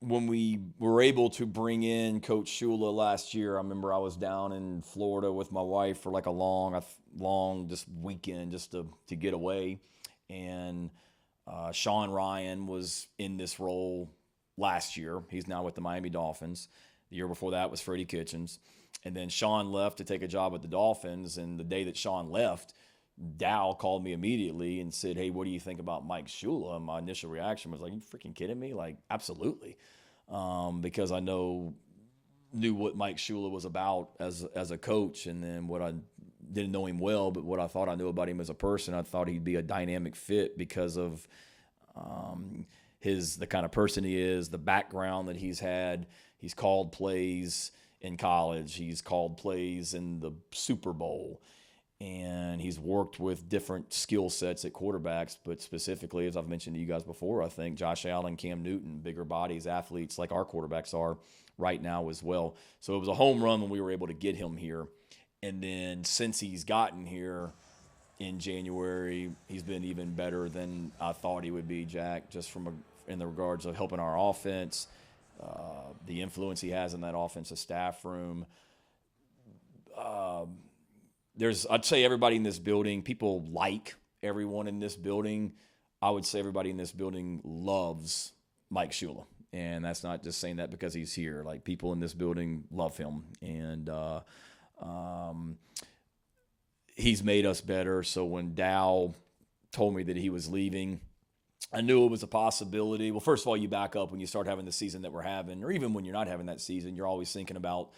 when we were able to bring in Coach Shula last year, I remember I was down in Florida with my wife for like a long just weekend just to get away. And Sean Ryan was in this role last year. He's now with the Miami Dolphins. The year before that was Freddie Kitchens. And then Sean left to take a job with the Dolphins. And the day that Sean left, Dow called me immediately and said, "Hey, what do you think about Mike Shula?" And my initial reaction was like, "You freaking kidding me?" Like, absolutely. Because I knew what Mike Shula was about as a coach, and then what I didn't know him well, but what I thought I knew about him as a person. I thought he'd be a dynamic fit because of the kind of person he is, the background that he's had. He's called plays in college. He's called plays in the Super Bowl. And he's worked with different skill sets at quarterbacks, but specifically, as I've mentioned to you guys before, I think Josh Allen, Cam Newton, bigger bodies, athletes like our quarterbacks are right now as well. So it was a home run when we were able to get him here. And then since he's gotten here in January, he's been even better than I thought he would be, Jack, just in the regards of helping our offense, the influence he has in that offensive staff room. I'd say everybody in this building, people like everyone in this building. I would say everybody in this building loves Mike Shula. And that's not just saying that because he's here. Like, people in this building love him. And he's made us better. So when Dow told me that he was leaving, I knew it was a possibility. Well, first of all, you back up when you start having the season that we're having, or even when you're not having that season, you're always thinking about,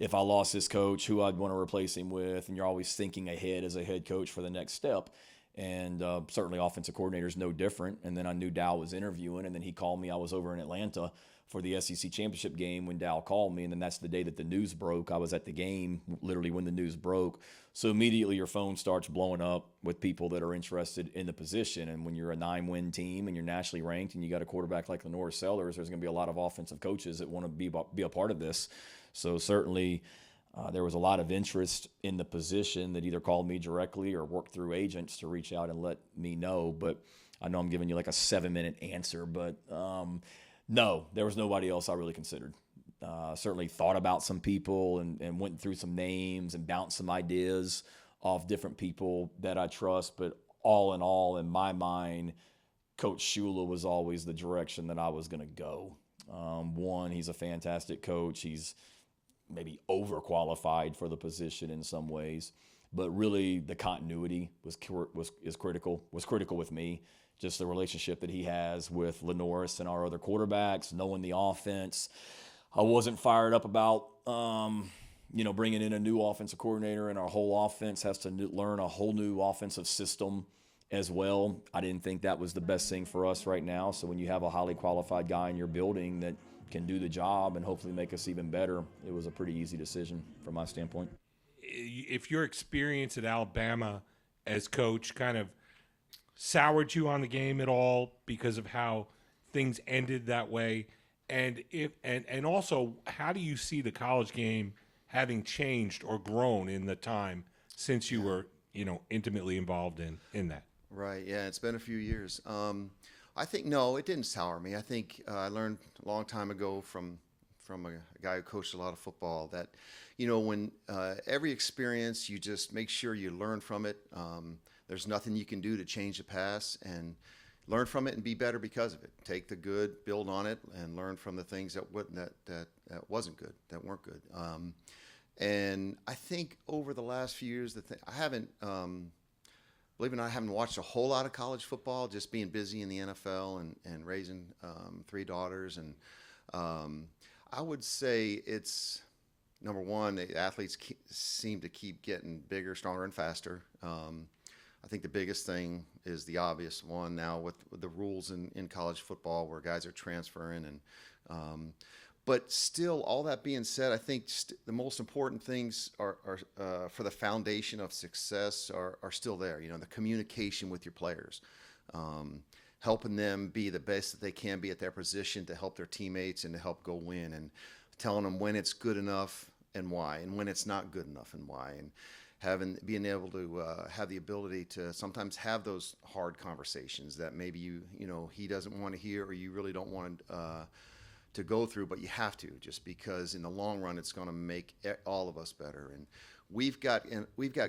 if I lost this coach, who I'd want to replace him with, and you're always thinking ahead as a head coach for the next step. And certainly offensive coordinator is no different. And then I knew Dow was interviewing, and then he called me. I was over in Atlanta for the SEC championship game when Dow called me, and then that's the day that the news broke. I was at the game literally when the news broke. So immediately your phone starts blowing up with people that are interested in the position. And when you're a 9-win team and you're nationally ranked and you got a quarterback like Lenore Sellers, there's going to be a lot of offensive coaches that want to be a part of this. So certainly there was a lot of interest in the position that either called me directly or worked through agents to reach out and let me know. But I know I'm giving you like a 7-minute answer, but no, there was nobody else I really considered. Certainly thought about some people and went through some names and bounced some ideas off different people that I trust. But all in all, in my mind, Coach Shula was always the direction that I was going to go. One, he's a fantastic coach. He's maybe overqualified for the position in some ways, but really the continuity is critical with me. Just the relationship that he has with Lenoris and our other quarterbacks, knowing the offense. I wasn't fired up about, bringing in a new offensive coordinator, and our whole offense has to learn a whole new offensive system as well. I didn't think that was the best thing for us right now. So when you have a highly qualified guy in your building that can do the job and hopefully make us even better, it was a pretty easy decision from my standpoint. If your experience at Alabama as coach kind of soured you on the game at all because of how things ended that way, and also, how do you see the college game having changed or grown in the time since you were intimately involved in that? Right. Yeah, it's been a few years. I think, no, it didn't sour me. I think I learned a long time ago from a guy who coached a lot of football that, when every experience, you just make sure you learn from it. There's nothing you can do to change the past, and learn from it and be better because of it. Take the good, build on it, and learn from the things that wasn't good, that weren't good. And I think over the last few years, I haven't. Believe it or not, I haven't watched a whole lot of college football, just being busy in the NFL and raising 3 daughters. And I would say it's, number one, the athletes seem to keep getting bigger, stronger, and faster. I think the biggest thing is the obvious one now with the rules in college football where guys are transferring. But still, all that being said, I think the most important things are for the foundation of success are still there. The communication with your players, helping them be the best that they can be at their position to help their teammates and to help go win, and telling them when it's good enough and why, and when it's not good enough and why, and being able to have the ability to sometimes have those hard conversations that maybe he doesn't want to hear, or you really don't want to go through, but you have to, just because in the long run it's going to make all of us better. And we've got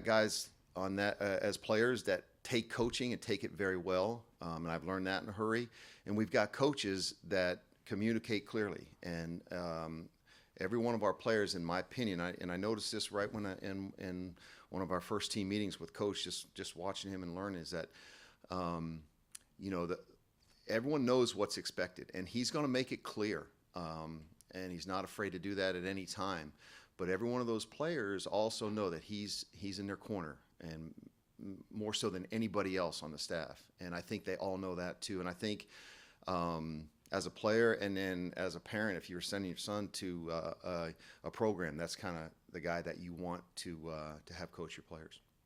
guys on that as players that take coaching and take it very well, and I've learned that in a hurry. And we've got coaches that communicate clearly, and every one of our players, in my opinion, I noticed this right when in one of our first team meetings with Coach, just watching him and learning, is that everyone knows what's expected, and he's going to make it clear, and he's not afraid to do that at any time. But every one of those players also know that he's in their corner, and more so than anybody else on the staff. And I think they all know that too. And I think as a player and then as a parent, if you're sending your son to a program, that's kind of the guy that you want to have coach your players.